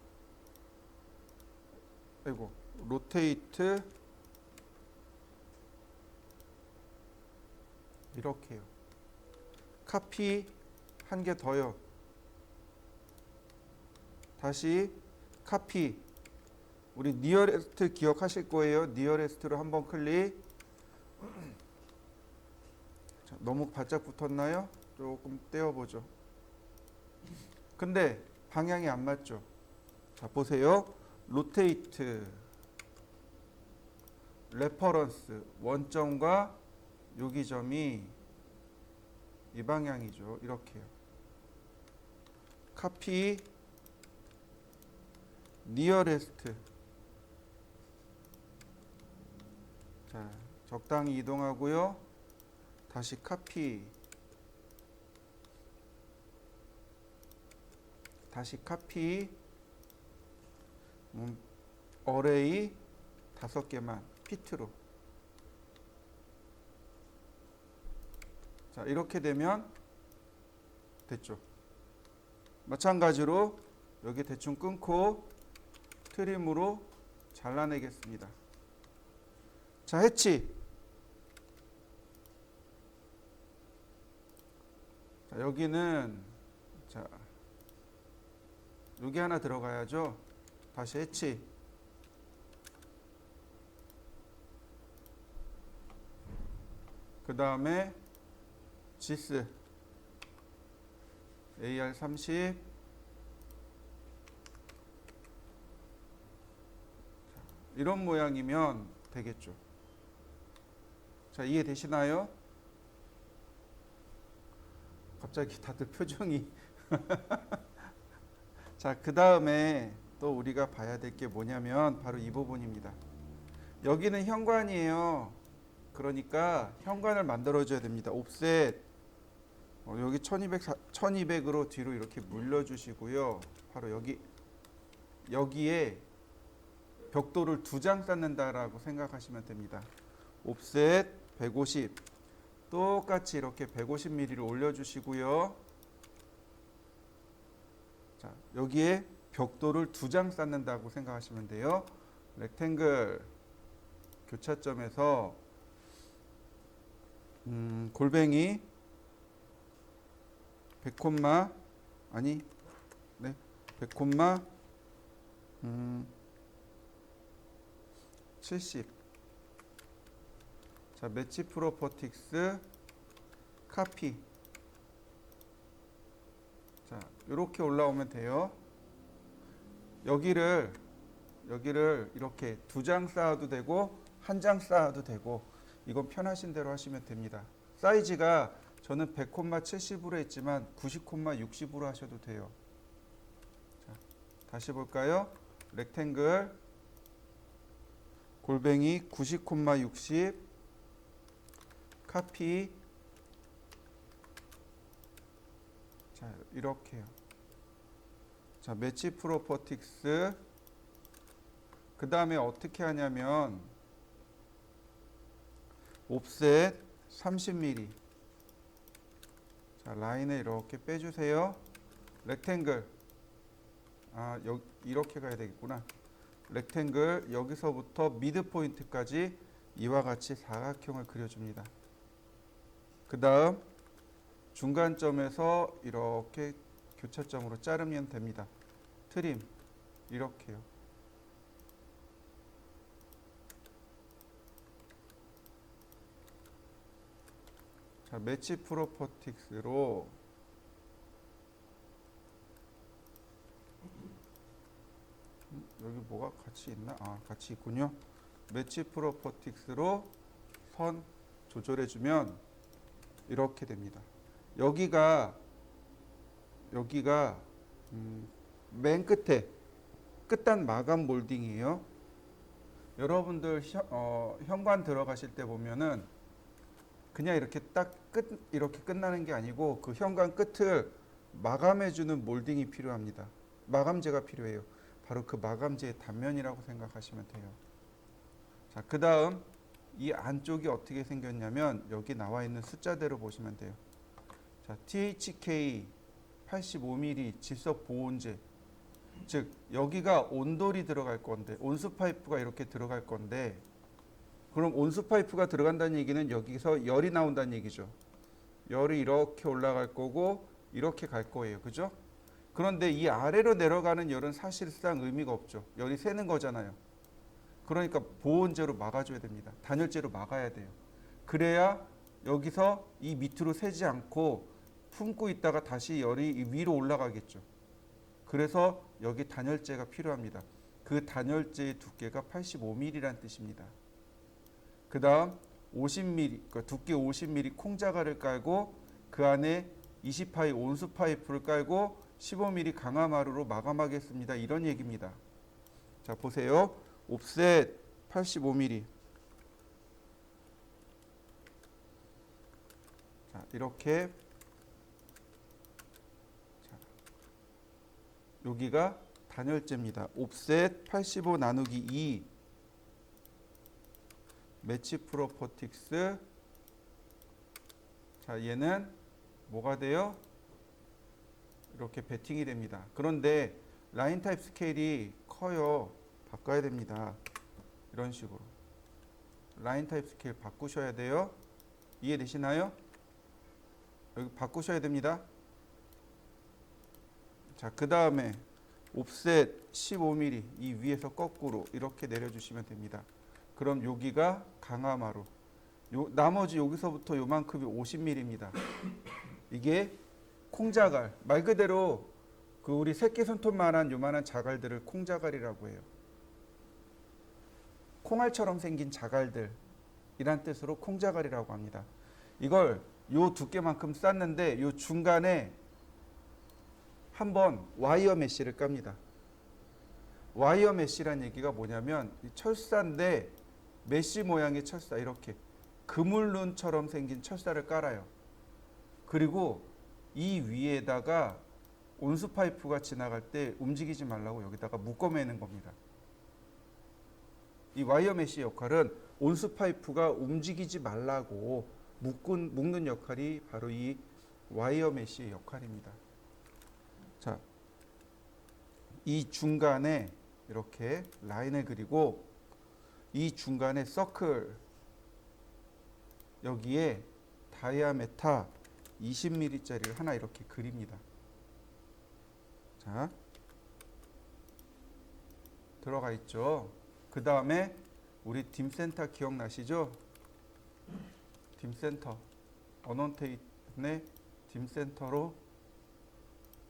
아이고, 로테이트 이렇게요. 카피 한 개 더요. 다시 카피. 우리 니어레스트 기억하실 거예요. 니어레스트로 한번 클릭. 자, 너무 바짝 붙었나요? 조금 떼어보죠. 근데 방향이 안 맞죠. 자, 보세요. 로테이트, 레퍼런스, 원점과 여기 점이 이 방향이죠. 이렇게요. 카피, 니어레스트. 자, 적당히 이동하고요. 다시 카피. 다시 카피. 어레이 5개만 피트로. 자, 이렇게 되면 됐죠. 마찬가지로 여기 대충 끊고 트림으로 잘라내겠습니다. 자, 해치. 자, 여기는 자, 여기 하나 들어가야죠. 다시 해치. 그 다음에 지스 AR30. 이런 모양이면 되겠죠. 자, 이해되시나요? 갑자기 다들 표정이 자, 그 다음에 또 우리가 봐야 될 게 뭐냐면 바로 이 부분입니다. 여기는 현관이에요. 그러니까 현관을 만들어줘야 됩니다. 옵셋 여기 1200으로 뒤로 이렇게 물려주시고요. 바로 여기에 벽돌을 2장 쌓는다라고 생각하시면 됩니다. 옵셋 150 똑같이 이렇게 150mm를 올려주시고요. 자, 여기에 벽돌을 2장 쌓는다고 생각하시면 돼요. 렉탱글 교차점에서 골뱅이 100콤마 아니 네 100콤마 70. 자, 매치 프로퍼틱스 카피. 자, 이렇게 올라오면 돼요. 여기를 이렇게 2장 쌓아도 되고 1장 쌓아도 되고 이건 편하신 대로 하시면 됩니다. 사이즈가 저는 100,70으로 했지만 90,60으로 하셔도 돼요. 자, 다시 볼까요? 렉탱글 골뱅이 90,60 카피. 자, 이렇게요. 자, 매치 프로퍼틱스. 그 다음에 어떻게 하냐면 옵셋 30mm. 자, 라인을 이렇게 빼주세요. 렉탱글. 이렇게 가야 되겠구나. 렉탱글 여기서부터 미드 포인트까지 이와 같이 사각형을 그려줍니다. 그 다음 중간점에서 이렇게 교차점으로 자르면 됩니다. 트림 이렇게요. 자, 매치 프로퍼틱스로 여기 뭐가 같이 있나? 같이 있군요. 매치 프로퍼틱스로 선 조절해주면 이렇게 됩니다. 여기가 맨 끝에 끝단 마감 몰딩이에요. 여러분들 현관 들어가실 때 보면은 그냥 이렇게 이렇게 끝나는 게 아니고 그 현관 끝을 마감해주는 몰딩이 필요합니다. 마감재가 필요해요. 바로 그 마감재의 단면이라고 생각하시면 돼요. 자, 그 다음 이 안쪽이 어떻게 생겼냐면 여기 나와 있는 숫자대로 보시면 돼요. 자, THK 85mm 질석 보온재. 즉 여기가 온돌이 들어갈 건데 온수 파이프가 이렇게 들어갈 건데 그럼 온수 파이프가 들어간다는 얘기는 여기서 열이 나온다는 얘기죠. 열이 이렇게 올라갈 거고 이렇게 갈 거예요. 그죠? 그런데 이 아래로 내려가는 열은 사실상 의미가 없죠. 열이 새는 거잖아요. 그러니까 보온재로 막아줘야 됩니다. 단열재로 막아야 돼요. 그래야 여기서 이 밑으로 새지 않고 품고 있다가 다시 열이 위로 올라가겠죠. 그래서 여기 단열재가 필요합니다. 그 단열재의 두께가 85mm라는 뜻입니다. 그 다음 50mm, 그러니까 두께 50mm 콩자갈을 깔고 그 안에 20파이 온수 파이프를 깔고 15mm 강화마루로 마감하겠습니다. 이런 얘기입니다. 자, 보세요. 옵셋 85mm. 자, 이렇게. 자, 여기가 단열재입니다. 옵셋 85 나누기 2 매치 프로퍼틱스. 자, 얘는 뭐가 돼요? 이렇게 베팅이 됩니다. 그런데 라인 타입 스케일이 커요. 바꿔야 됩니다. 이런 식으로 라인 타입 스케일 바꾸셔야 돼요. 이해되시나요? 여기 바꾸셔야 됩니다. 자, 그 다음에 옵셋 15mm 이 위에서 거꾸로 이렇게 내려주시면 됩니다. 그럼 여기가 강화마루. 나머지 여기서부터 요만큼이 50mm입니다. 이게 콩자갈, 말 그대로 그 우리 새끼 손톱만한 요만한 자갈들을 콩자갈이라고 해요. 콩알처럼 생긴 자갈들 이란 뜻으로 콩자갈이라고 합니다. 이걸 요 두께만큼 쌌는데 요 중간에 한번 와이어 메쉬를 깝니다. 와이어 메쉬란 얘기가 뭐냐면 철사인데 메쉬 모양의 철사, 이렇게 그물룬처럼 생긴 철사를 깔아요. 그리고 이 위에다가 온수 파이프가 지나갈 때 움직이지 말라고 여기다가 묶어매는 겁니다. 이 와이어 메쉬의 역할은 온수 파이프가 움직이지 말라고 묶는 역할이 바로 이 와이어 메쉬의 역할입니다. 자, 이 중간에 이렇게 라인을 그리고 이 중간에 서클, 여기에 다이아메타 20mm짜리를 하나 이렇게 그립니다. 자, 들어가 있죠. 그 다음에 우리 딤센터 기억나시죠? 딤센터, 어넌테이션의 딤센터로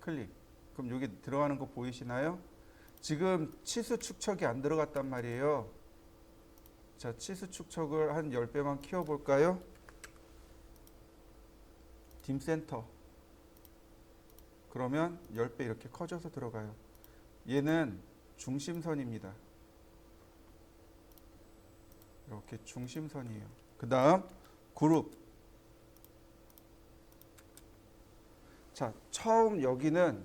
클릭. 그럼 여기 들어가는 거 보이시나요? 지금 치수 축척이 안 들어갔단 말이에요. 자, 치수 축척을 한 10배만 키워볼까요? 딤센터. 그러면 10배 이렇게 커져서 들어가요. 얘는 중심선입니다. 이렇게 중심선이에요. 그 다음 그룹. 자, 처음 여기는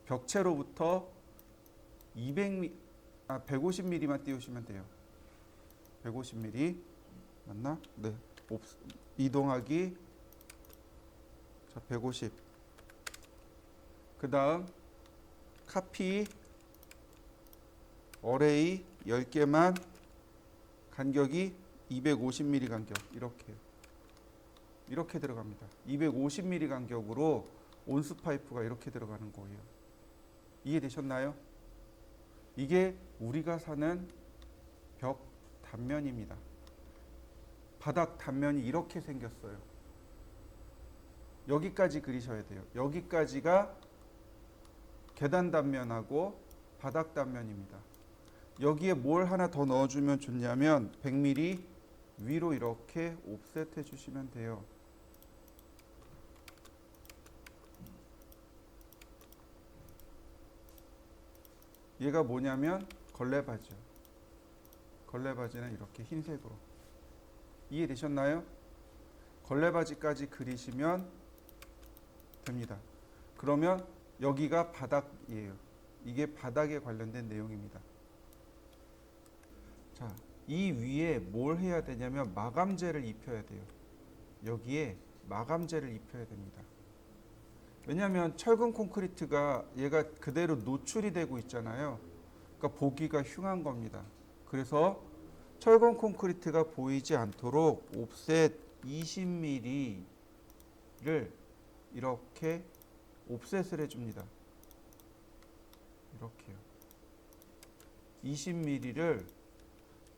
벽체로부터 150mm만 띄우시면 돼요. 150mm 맞나? 네. 이동하기. 자, 150. 그 다음 카피 어레이 10개만 간격이 250mm 간격. 이렇게 들어갑니다. 250mm 간격으로 온수 파이프가 이렇게 들어가는 거예요. 이해되셨나요? 이게 우리가 사는 벽 단면입니다. 바닥 단면이 이렇게 생겼어요. 여기까지 그리셔야 돼요. 여기까지가 계단 단면하고 바닥 단면입니다. 여기에 뭘 하나 더 넣어주면 좋냐면 100mm 위로 이렇게 옵셋 해주시면 돼요. 얘가 뭐냐면 걸레바지요. 걸레바지는 이렇게 흰색으로. 이해되셨나요? 걸레바지까지 그리시면 됩니다. 그러면 여기가 바닥이에요. 이게 바닥에 관련된 내용입니다. 자, 이 위에 뭘 해야 되냐면 마감재를 입혀야 돼요. 여기에 마감재를 입혀야 됩니다. 왜냐하면 철근 콘크리트가 얘가 그대로 노출이 되고 있잖아요. 그러니까 보기가 흉한 겁니다. 그래서 철근 콘크리트가 보이지 않도록 옵셋 20mm를 이렇게 옵셋을 해줍니다. 이렇게요. 20mm를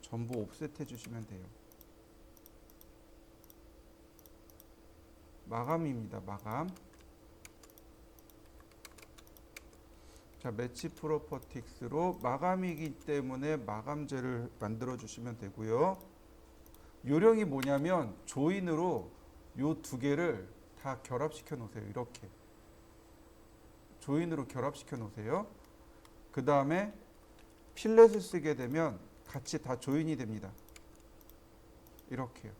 전부 옵셋 해주시면 돼요. 마감입니다. 마감. 자, 매치 프로퍼틱스로 마감이기 때문에 마감재를 만들어 주시면 되고요. 요령이 뭐냐면 조인으로 요 두 개를 다 결합시켜 놓으세요. 이렇게 조인으로 결합시켜 놓으세요. 그 다음에 필렛을 쓰게 되면 같이 다 조인이 됩니다. 이렇게요.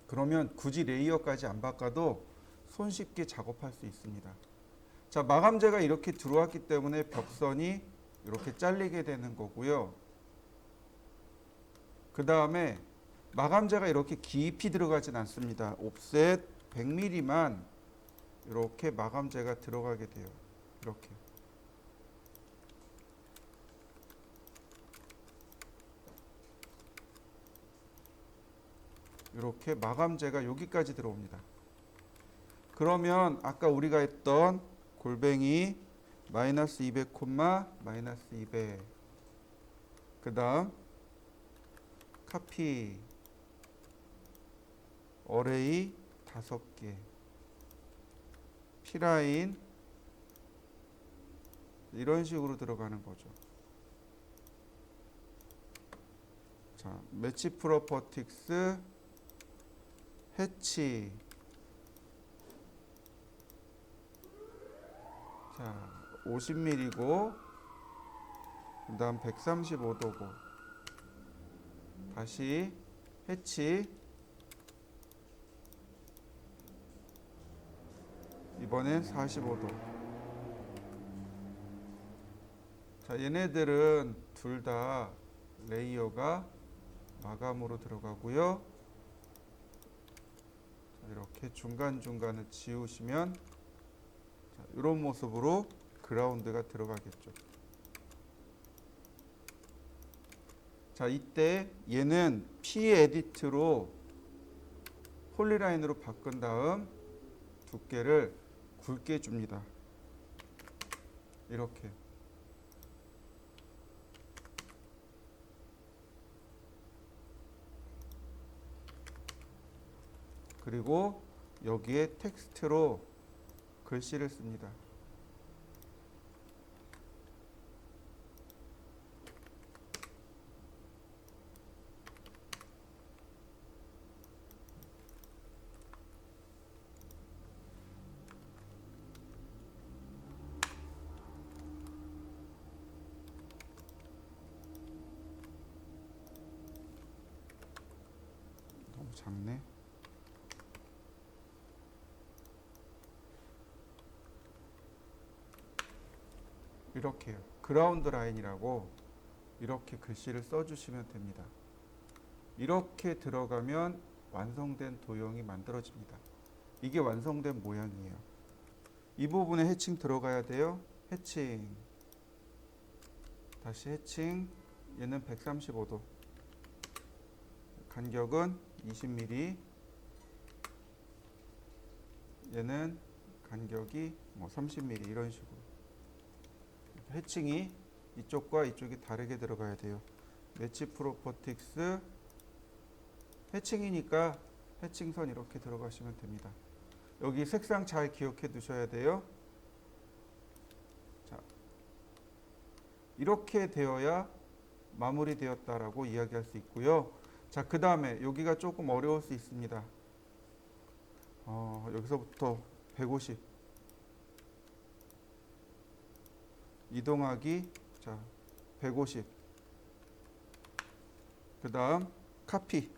그러면 굳이 레이어까지 안 바꿔도 손쉽게 작업할 수 있습니다. 자, 마감재가 이렇게 들어왔기 때문에 벽선이 이렇게 잘리게 되는 거고요. 그 다음에 마감재가 이렇게 깊이 들어가진 않습니다. 옵셋 100mm만 이렇게 마감재가 들어가게 돼요. 이렇게. 이렇게 마감재가 여기까지 들어옵니다. 그러면 아까 우리가 했던 골뱅이 마이너스 200, 마이너스 200. 그 다음 카피 어레이 5개. P라인 이런 식으로 들어가는 거죠. 자, 매치 프로퍼틱스 해치. 자, 50mm고 그 다음 135도고 다시 해치. 이번엔 45도. 자, 얘네들은 둘 다 레이어가 마감으로 들어가고요. 자, 이렇게 중간중간을 지우시면 자, 이런 모습으로 그라운드가 들어가겠죠. 자, 이때 얘는 P 에디트로 폴리라인으로 바꾼 다음 두께를 굵게 줍니다. 이렇게. 그리고 여기에 텍스트로 글씨를 씁니다. 너무 작네. 이렇게요. 그라운드 라인이라고 이렇게 글씨를 써주시면 됩니다. 이렇게 들어가면 완성된 도형이 만들어집니다. 이게 완성된 모양이에요. 이 부분에 해칭 들어가야 돼요. 해칭. 다시 해칭. 얘는 135도. 간격은 20mm. 얘는 간격이 30mm 이런 식으로. 해칭이 이쪽과 이쪽이 다르게 들어가야 돼요. 매치 프로퍼틱스 해칭이니까 해칭선 이렇게 들어가시면 됩니다. 여기 색상 잘 기억해 두셔야 돼요. 자, 이렇게 되어야 마무리되었다라고 이야기할 수 있고요. 자, 그 다음에 여기가 조금 어려울 수 있습니다. 여기서부터 150 이동하기. 자, 150. 그 다음 카피.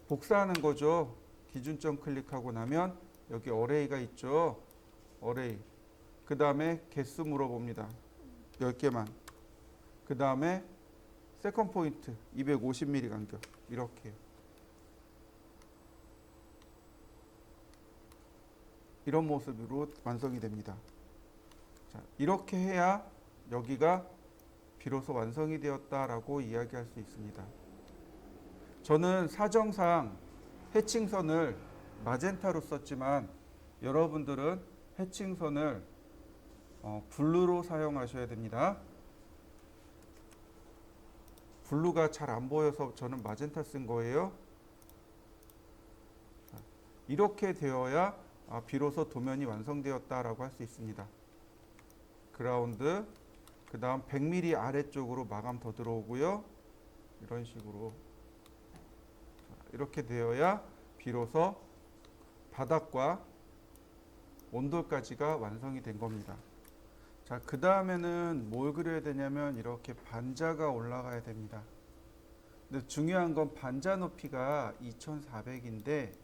복사하는 거죠. 기준점 클릭하고 나면 여기 어레이가 있죠. 어레이. 그 다음에 개수 물어봅니다. 10개만. 그 다음에 세컨 포인트 250mm 간격. 이렇게. 이런 모습으로 완성이 됩니다. 자, 이렇게 해야 여기가 비로소 완성이 되었다라고 이야기할 수 있습니다. 저는 사정상 해칭선을 마젠타로 썼지만 여러분들은 해칭선을 블루로 사용하셔야 됩니다. 블루가 잘 안 보여서 저는 마젠타 쓴 거예요. 이렇게 되어야 비로소 도면이 완성되었다라고 할 수 있습니다. 그라운드, 그 다음 100mm 아래쪽으로 마감 더 들어오고요. 이런 식으로 이렇게 되어야 비로소 바닥과 온돌까지가 완성이 된 겁니다. 자, 그 다음에는 뭘 그려야 되냐면 이렇게 반자가 올라가야 됩니다. 근데 중요한 건 반자 높이가 2400인데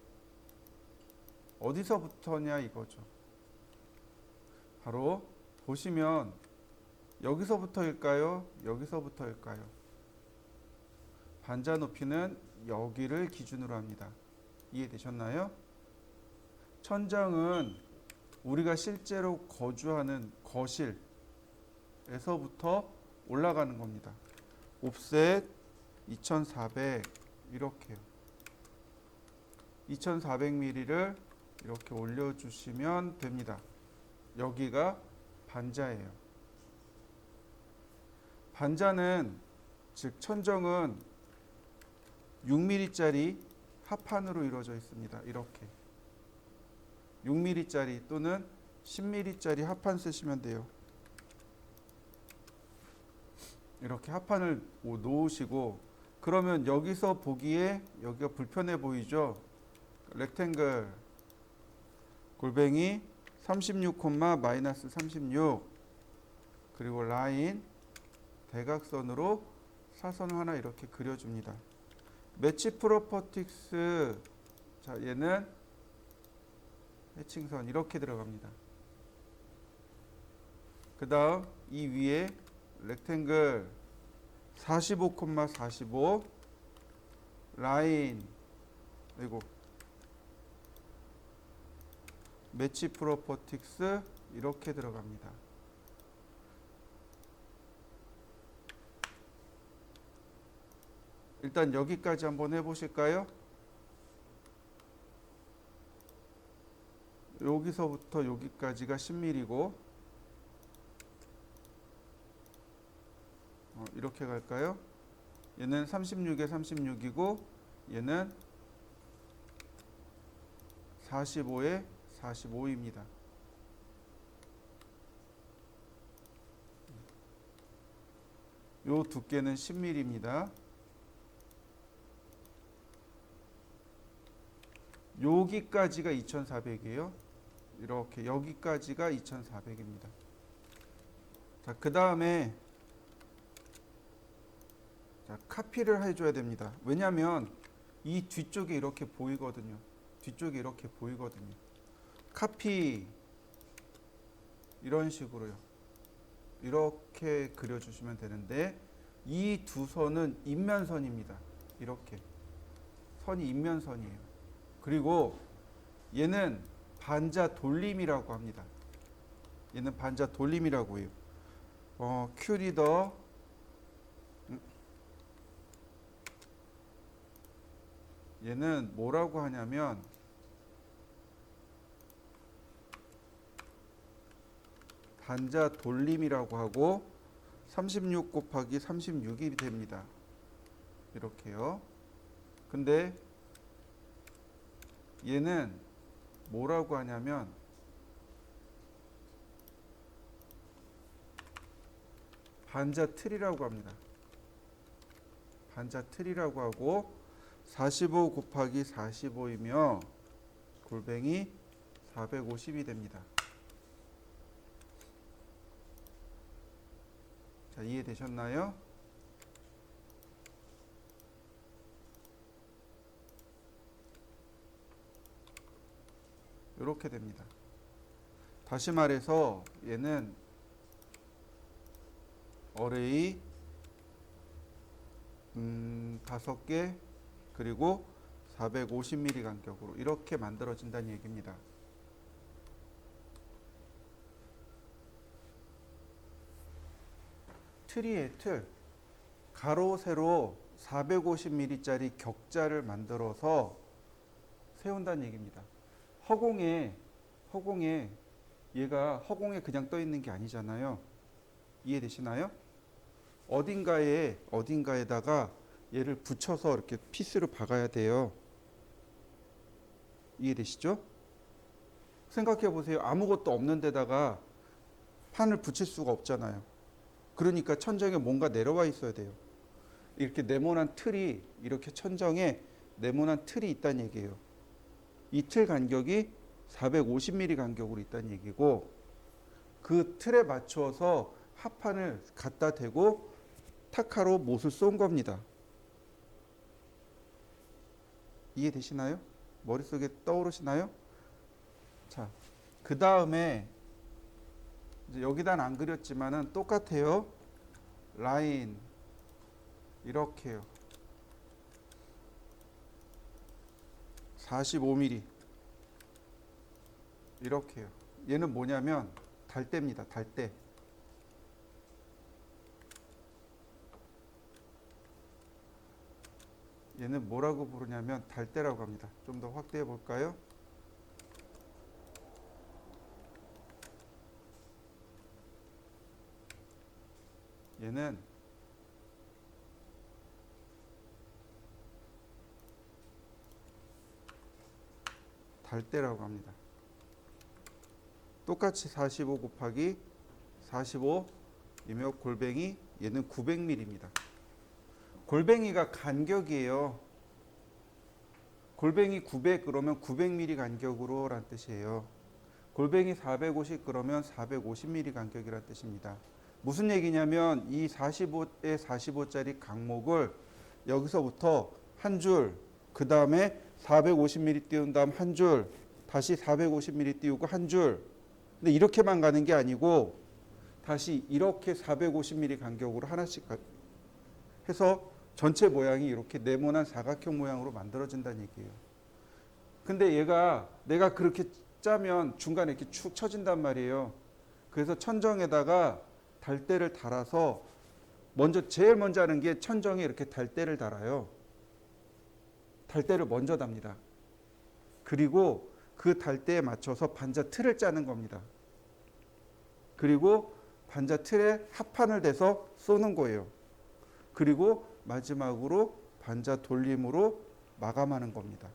어디서부터냐 이거죠. 바로 보시면 여기서부터일까요? 여기서부터일까요? 반자 높이는 여기를 기준으로 합니다. 이해되셨나요? 천장은 우리가 실제로 거주하는 거실에서부터 올라가는 겁니다. 옵셋 2400 이렇게요. 2400mm를 이렇게 올려주시면 됩니다. 여기가 반자예요. 반자는 즉 천정은 6mm짜리 합판으로 이루어져 있습니다. 이렇게 6mm짜리 또는 10mm짜리 합판 쓰시면 돼요. 이렇게 합판을 놓으시고 그러면 여기서 보기에 여기가 불편해 보이죠? 렉탱글 골뱅이 36, 마이너스 36 그리고 라인 대각선으로 사선을 하나 이렇게 그려줍니다. 매치 프로퍼틱스 자 얘는 해칭선 이렇게 들어갑니다. 그 다음 이 위에 렉탱글 45, 45 라인 그리고 매치 프로퍼틱스 이렇게 들어갑니다. 일단 여기까지 한번 해보실까요? 여기서부터 여기까지가 10mm고 이렇게 갈까요? 얘는 36에 36이고 얘는 45에 45입니다. 요 두께는 10mm입니다. 여기까지가 2400이에요. 이렇게 여기까지가 2400입니다. 자, 그 다음에 카피를 해줘야 됩니다. 왜냐하면 이 뒤쪽에 이렇게 보이거든요. 뒤쪽에 이렇게 보이거든요. 카피 이런 식으로요. 이렇게 그려주시면 되는데 이 두 선은 인면선입니다. 이렇게 선이 인면선이에요. 그리고 얘는 반자 돌림이라고 합니다. 얘는 반자 돌림이라고 해요. 큐리더 얘는 뭐라고 하냐면 반자 돌림이라고 하고 36 곱하기 36이 됩니다. 이렇게요. 근데 얘는 뭐라고 하냐면 반자 틀이라고 합니다. 반자 틀이라고 하고 45 곱하기 45이며 골뱅이 450이 됩니다. 자, 이해되셨나요? 이렇게 됩니다. 다시 말해서 얘는 어레이 5개 그리고 450mm 간격으로 이렇게 만들어진다는 얘기입니다. 틀이에요, 틀. 가로, 세로 450mm짜리 격자를 만들어서 세운다는 얘기입니다. 허공에 얘가 허공에 그냥 떠 있는 게 아니잖아요. 이해되시나요? 어딘가에다가 얘를 붙여서 이렇게 피스로 박아야 돼요. 이해되시죠? 생각해 보세요. 아무것도 없는 데다가 판을 붙일 수가 없잖아요. 그러니까 천정에 뭔가 내려와 있어야 돼요. 이렇게 네모난 틀이 이렇게 천정에 네모난 틀이 있다는 얘기예요. 이 틀 간격이 450mm 간격으로 있다는 얘기고 그 틀에 맞추어서 합판을 갖다 대고 타카로 못을 쏜 겁니다. 이해되시나요? 머릿속에 떠오르시나요? 자, 그 다음에 여기다는 안 그렸지만은 똑같아요. 라인 이렇게요. 45mm 이렇게요. 얘는 뭐냐면 달대입니다. 달대. 얘는 뭐라고 부르냐면 달대라고 합니다. 좀 더 확대해 볼까요? 얘는 달대라고 합니다. 똑같이 45 곱하기 45이며 골뱅이 얘는 900mm입니다. 골뱅이가 간격이에요. 골뱅이 900 그러면 900mm 간격으로 란 뜻이에요. 골뱅이 450 그러면 450mm 간격이란 뜻입니다. 무슨 얘기냐면 이 45에 45짜리 강목을 여기서부터 한 줄, 그 다음에 450mm 띄운 다음 한 줄, 다시 450mm 띄우고 한 줄. 근데 이렇게만 가는 게 아니고 다시 이렇게 450mm 간격으로 하나씩 해서 전체 모양이 이렇게 네모난 사각형 모양으로 만들어진다는 얘기예요. 근데 얘가 내가 그렇게 짜면 중간에 이렇게 축 처진단 말이에요. 그래서 천정에다가 달대를 달아서 제일 먼저 하는 게 천정에 이렇게 달대를 달아요. 달대를 먼저 답니다. 그리고 그 달대에 맞춰서 반자 틀을 짜는 겁니다. 그리고 반자 틀에 합판을 대서 쏘는 거예요. 그리고 마지막으로 반자 돌림으로 마감하는 겁니다.